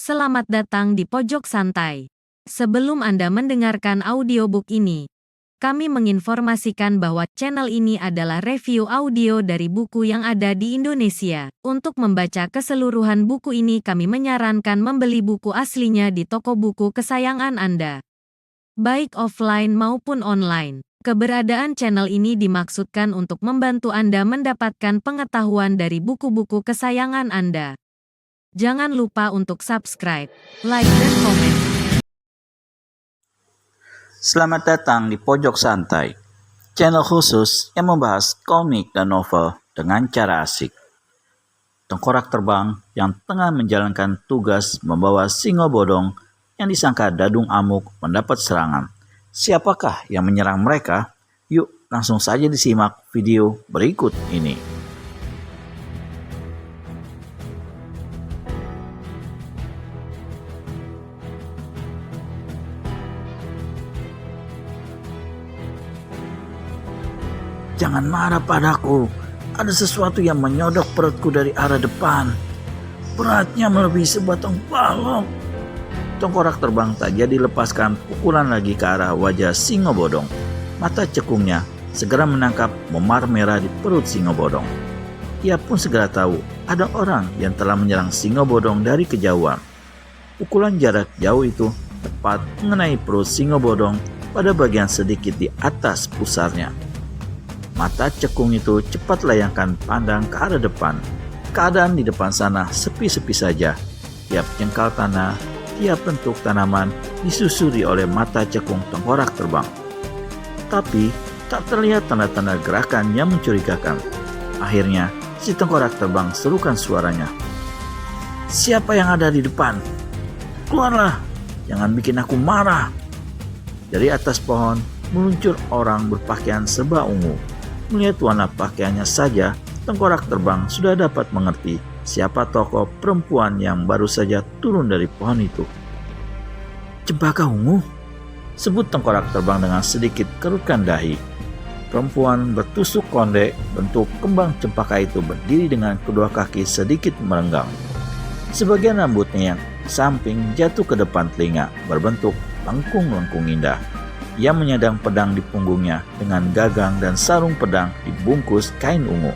Selamat datang di Pojok Santai. Sebelum Anda mendengarkan audiobook ini, kami menginformasikan bahwa channel ini adalah review audio dari buku yang ada di Indonesia. Untuk membaca keseluruhan buku ini, kami menyarankan membeli buku aslinya di toko buku kesayangan Anda, baik offline maupun online. Keberadaan channel ini dimaksudkan untuk membantu Anda mendapatkan pengetahuan dari buku-buku kesayangan Anda. Jangan lupa untuk subscribe, like, dan komen. Selamat datang di Pojok Santai, channel khusus yang membahas komik dan novel dengan cara asik. Tengkorak terbang yang tengah menjalankan tugas membawa singo bodong yang disangka Dadung Amuk mendapat serangan. Siapakah yang menyerang mereka? Yuk langsung saja disimak video berikut ini. Jangan marah padaku, ada sesuatu yang menyodok perutku dari arah depan. Beratnya melebihi sebatang balok. Tengkorak terbang tak jadi lepaskan pukulan lagi ke arah wajah singo bodong. Mata cekungnya segera menangkap memar merah di perut singo bodong. Ia pun segera tahu ada orang yang telah menyerang singo bodong dari kejauhan. Pukulan jarak jauh itu tepat mengenai perut singo bodong pada bagian sedikit di atas pusarnya. Mata cekung itu cepat layangkan pandang ke arah depan. Keadaan di depan sana sepi-sepi saja. Tiap jengkal tanah, tiap bentuk tanaman disusuri oleh mata cekung tengkorak terbang. Tapi tak terlihat tanda-tanda gerakan yang mencurigakan. Akhirnya si tengkorak terbang serukan suaranya. "Siapa yang ada di depan? Keluarlah, jangan bikin aku marah." Dari atas pohon meluncur orang berpakaian serba ungu. Melihat warna pakaiannya saja, tengkorak terbang sudah dapat mengerti siapa tokoh perempuan yang baru saja turun dari pohon itu. "Cempaka ungu?" sebut tengkorak terbang dengan sedikit kerutkan dahi. Perempuan bertusuk konde bentuk kembang cempaka itu berdiri dengan kedua kaki sedikit merenggang. Sebagian rambutnya yang samping jatuh ke depan telinga berbentuk lengkung-lengkung indah. Ia menyandang pedang di punggungnya dengan gagang dan sarung pedang dibungkus kain ungu.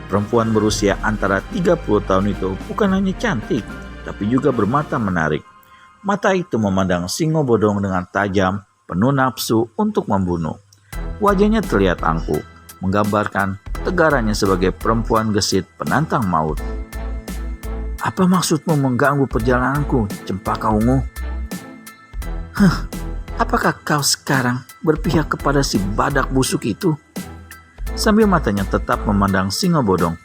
Perempuan berusia antara 30 tahun itu bukan hanya cantik, tapi juga bermata menarik. Mata itu memandang singo bodong dengan tajam, penuh nafsu untuk membunuh. Wajahnya terlihat angkuh, menggambarkan tegarannya sebagai perempuan gesit penantang maut. "Apa maksudmu mengganggu perjalananku, Cempaka Ungu?" "Apakah kau sekarang berpihak kepada si badak busuk itu?" Sambil matanya tetap memandang singo bodong.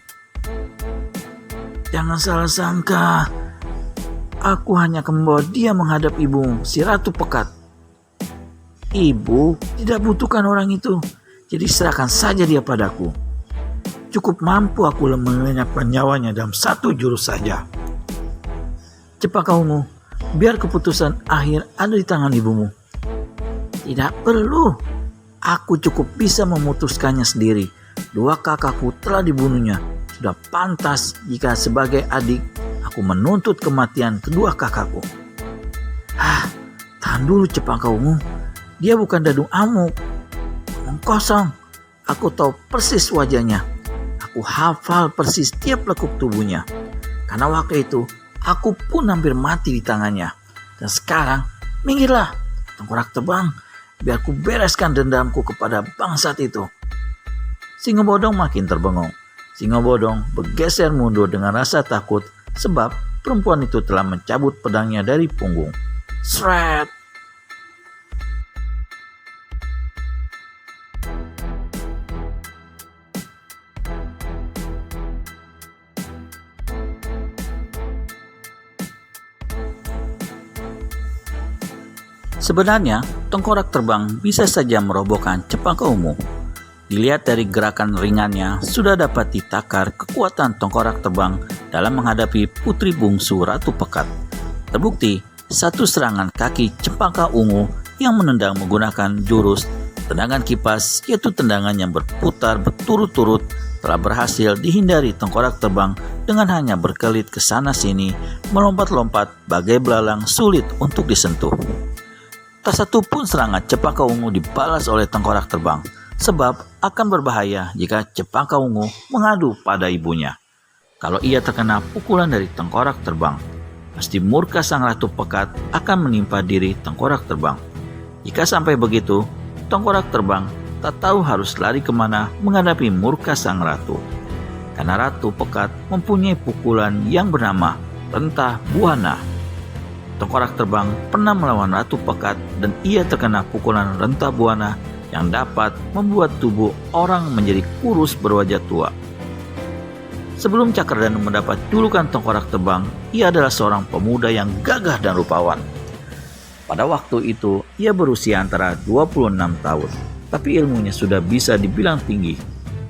"Jangan salah sangka, aku hanya akan membawa dia menghadap ibu, si Ratu Pekat." "Ibu tidak butuhkan orang itu, jadi serahkan saja dia padaku. Cukup mampu aku melenyapkan nyawanya dalam satu jurus saja." "Cempaka Ungu, biar keputusan akhir ada di tangan ibumu." "Tidak perlu, aku cukup bisa memutuskannya sendiri. Dua kakakku telah dibunuhnya. Sudah pantas jika sebagai adik aku menuntut kematian kedua kakakku." Tahan dulu Cempaka Ungu. Dia bukan Dadung Amuk. Omong kosong. Aku tahu persis wajahnya. Aku hafal persis tiap lekuk tubuhnya. Karena waktu itu aku pun hampir mati di tangannya. Dan sekarang minggirlah, tengkorak terbang, biar ku bereskan dendamku kepada bangsat itu." Singo bodong makin terbengong. Singo bodong bergeser mundur dengan rasa takut sebab perempuan itu telah mencabut pedangnya dari punggung. Sret! Sebenarnya, tengkorak terbang bisa saja merobohkan Cempaka Ungu. Dilihat dari gerakan ringannya, sudah dapat ditakar kekuatan tengkorak terbang dalam menghadapi putri bungsu Ratu Pekat. Terbukti, satu serangan kaki Cempaka Ungu yang menendang menggunakan jurus tendangan kipas, yaitu tendangan yang berputar berturut-turut, telah berhasil dihindari tengkorak terbang dengan hanya berkelit ke sana sini, melompat-lompat bagai belalang sulit untuk disentuh. Tak satu pun serangan Cempaka Ungu dibalas oleh tengkorak terbang, sebab akan berbahaya jika Cempaka Ungu mengadu pada ibunya. Kalau ia terkena pukulan dari tengkorak terbang, pasti murka sang ratu pekat akan menimpa diri tengkorak terbang. Jika sampai begitu, tengkorak terbang tak tahu harus lari kemana menghadapi murka sang ratu. Karena ratu pekat mempunyai pukulan yang bernama Rentah Buana. Tengkorak terbang pernah melawan ratu pekat dan ia terkena pukulan Rentah Buana yang dapat membuat tubuh orang menjadi kurus berwajah tua. Sebelum Cakradanu mendapat julukan tengkorak terbang, ia adalah seorang pemuda yang gagah dan rupawan. Pada waktu itu, ia berusia antara 26 tahun. Tapi ilmunya sudah bisa dibilang tinggi.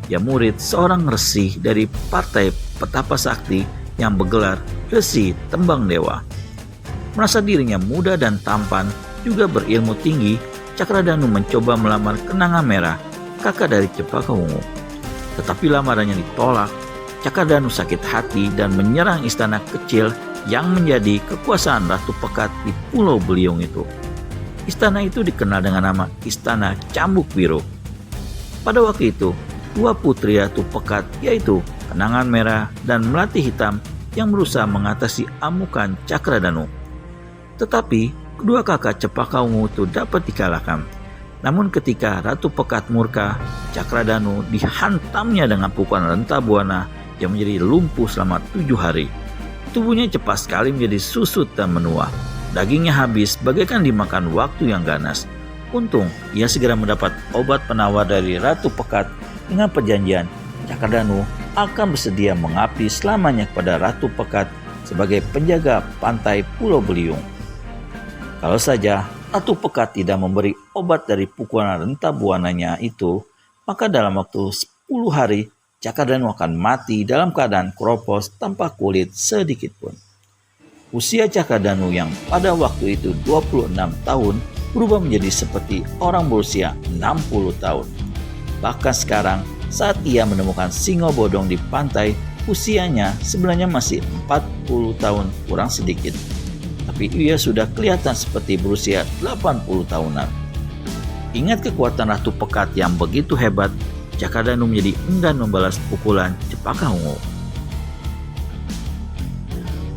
Ia murid seorang resi dari partai Petapa Sakti yang bergelar Resi Tembang Dewa. Merasa dirinya muda dan tampan, juga berilmu tinggi, Cakradanu mencoba melamar Kenanga Merah, kakak dari Cempaka Ungu. Tetapi lamarannya ditolak. Cakradanu sakit hati dan menyerang istana kecil yang menjadi kekuasaan Ratu Pekat di Pulau Beliung itu. Istana itu dikenal dengan nama Istana Cambuk Biru. Pada waktu itu, dua putri Ratu Pekat yaitu Kenangan Merah dan Melati Hitam yang berusaha mengatasi amukan Cakradanu. Tetapi kedua kakak Cempaka Ungu itu dapat dikalahkan. Namun ketika Ratu Pekat murka, Cakradanu dihantamnya dengan pukulan Rentah Buana yang menjadi lumpuh selama 7 hari. Tubuhnya cepat sekali menjadi susut dan menua. Dagingnya habis bagaikan dimakan waktu yang ganas. Untung ia segera mendapat obat penawar dari Ratu Pekat dengan perjanjian Cakradanu akan bersedia mengabdi selamanya kepada Ratu Pekat sebagai penjaga pantai Pulau Beliung. Kalau saja Ratu Pekat tidak memberi obat dari pukulan Rentah Buananya itu, maka dalam waktu 10 hari Cakradanu akan mati dalam keadaan keropos tanpa kulit sedikit pun. Usia Cakradanu yang pada waktu itu 26 tahun berubah menjadi seperti orang berusia 60 tahun. Bahkan sekarang saat ia menemukan Singo Bodong di pantai, usianya sebenarnya masih 40 tahun kurang sedikit. Tapi ia sudah kelihatan seperti berusia 80 tahunan. Ingat kekuatan Ratu Pekat yang begitu hebat, Cakradanu menjadi enggan membalas pukulan Cempaka Ungu.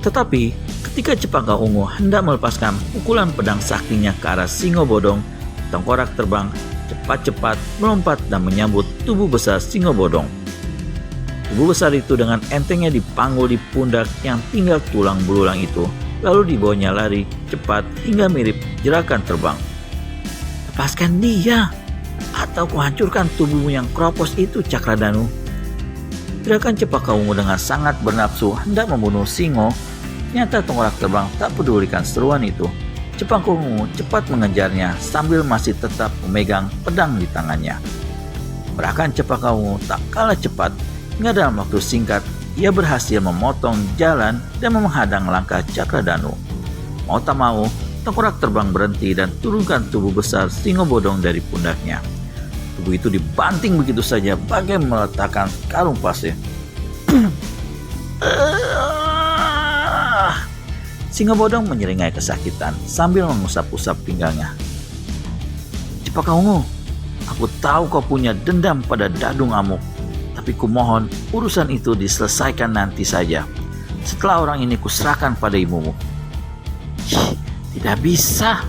Tetapi ketika Cempaka Ungu hendak melepaskan pukulan pedang saktinya ke arah Singo Bodong, tengkorak terbang cepat-cepat melompat dan menyambut tubuh besar Singo Bodong. Tubuh besar itu dengan entengnya dipanggul di pundak yang tinggal tulang belulang itu, lalu dibawanya lari cepat hingga mirip jerakan terbang. Lepaskan dia, atau kuhancurkan tubuhmu yang keropos itu, Cakradanu. Gerakan Cempaka Ungu dengan sangat bernafsu hendak membunuh Singo. Nyata tengkorak terbang tak pedulikan seruan itu. Cempaka Ungu cepat mengejarnya sambil masih tetap memegang pedang di tangannya. Bahkan Cempaka Ungu tak kalah cepat, hingga dalam waktu singkat ia berhasil memotong jalan dan menghadang langkah Cakradanu. Mau tak mau, tengkorak terbang berhenti dan turunkan tubuh besar Singo Bodong dari pundaknya. Tubuh itu dibanting begitu saja bagai meletakkan karung pasir. Singo Bodong menyeringai kesakitan sambil mengusap-usap pinggangnya. Cempaka Ungu, aku tahu kau punya dendam pada Dadung Amuk, tapi kumohon urusan itu diselesaikan nanti saja. Setelah orang ini kuserahkan pada ibumu. Tidak bisa,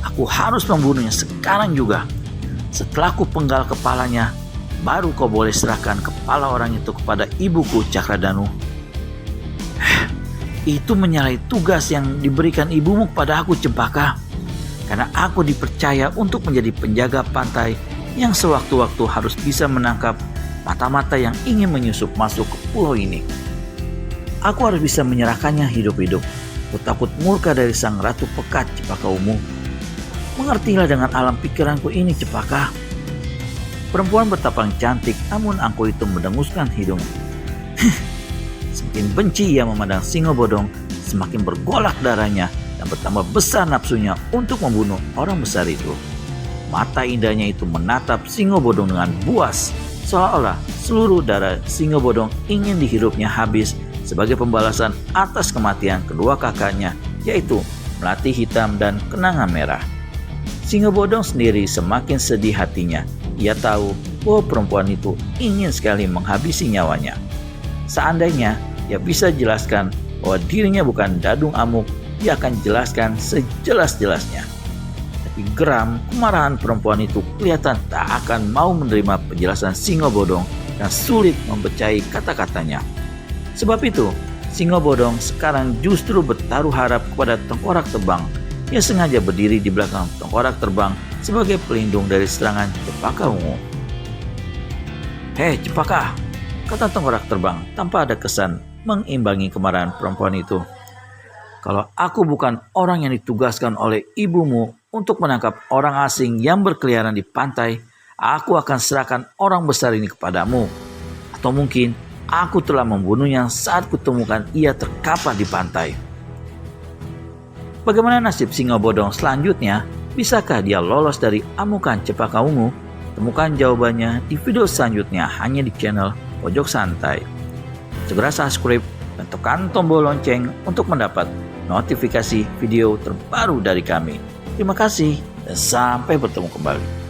aku harus membunuhnya sekarang juga. Setelah ku penggal kepalanya, baru kau boleh serahkan kepala orang itu kepada ibuku Cakradanu. Itu menyalahi tugas yang diberikan ibumu kepada aku, Cempaka. Karena aku dipercaya untuk menjadi penjaga pantai yang sewaktu-waktu harus bisa menangkap mata-mata yang ingin menyusup masuk ke pulau ini. Aku harus bisa menyerahkannya hidup-hidup. Aku takut murka dari sang Ratu Pekat, Cempaka Ungu. Mengertilah dengan alam pikiranku ini, Cempaka. Perempuan bertapang cantik, namun angkuh itu mendenguskan hidung. Semakin benci ia memandang Singo Bodong, semakin bergolak darahnya dan bertambah besar nafsunya untuk membunuh orang besar itu. Mata indahnya itu menatap Singo Bodong dengan buas, seolah-olah seluruh darah Singo Bodong ingin dihirupnya habis sebagai pembalasan atas kematian kedua kakaknya, yaitu Melati Hitam dan Kenanga Merah. Singo Bodong sendiri semakin sedih hatinya. Ia tahu bahwa perempuan itu ingin sekali menghabisi nyawanya. Seandainya ia bisa jelaskan bahwa dirinya bukan Dadung Amuk, dia akan jelaskan sejelas-jelasnya. Tapi geram, kemarahan perempuan itu kelihatan tak akan mau menerima penjelasan Singo Bodong dan sulit mempercayai kata-katanya. Sebab itu, Singo Bodong sekarang justru bertaruh harap kepada Tengkorak Terbang yang sengaja berdiri di belakang Tengkorak Terbang sebagai pelindung dari serangan Cempaka Ungu. "Hei Cempaka," kata Tengkorak Terbang tanpa ada kesan mengimbangi kemarahan perempuan itu. "Kalau aku bukan orang yang ditugaskan oleh ibumu untuk menangkap orang asing yang berkeliaran di pantai, aku akan serahkan orang besar ini kepadamu. Atau mungkin aku telah membunuhnya saat kutemukan ia terkapar di pantai." Bagaimana nasib Singo Bodong selanjutnya? Bisakah dia lolos dari amukan Cempaka Ungu? Temukan jawabannya di video selanjutnya hanya di channel Pojok Santai. Segera subscribe dan tekan tombol lonceng untuk mendapat notifikasi video terbaru dari kami. Terima kasih dan sampai bertemu kembali.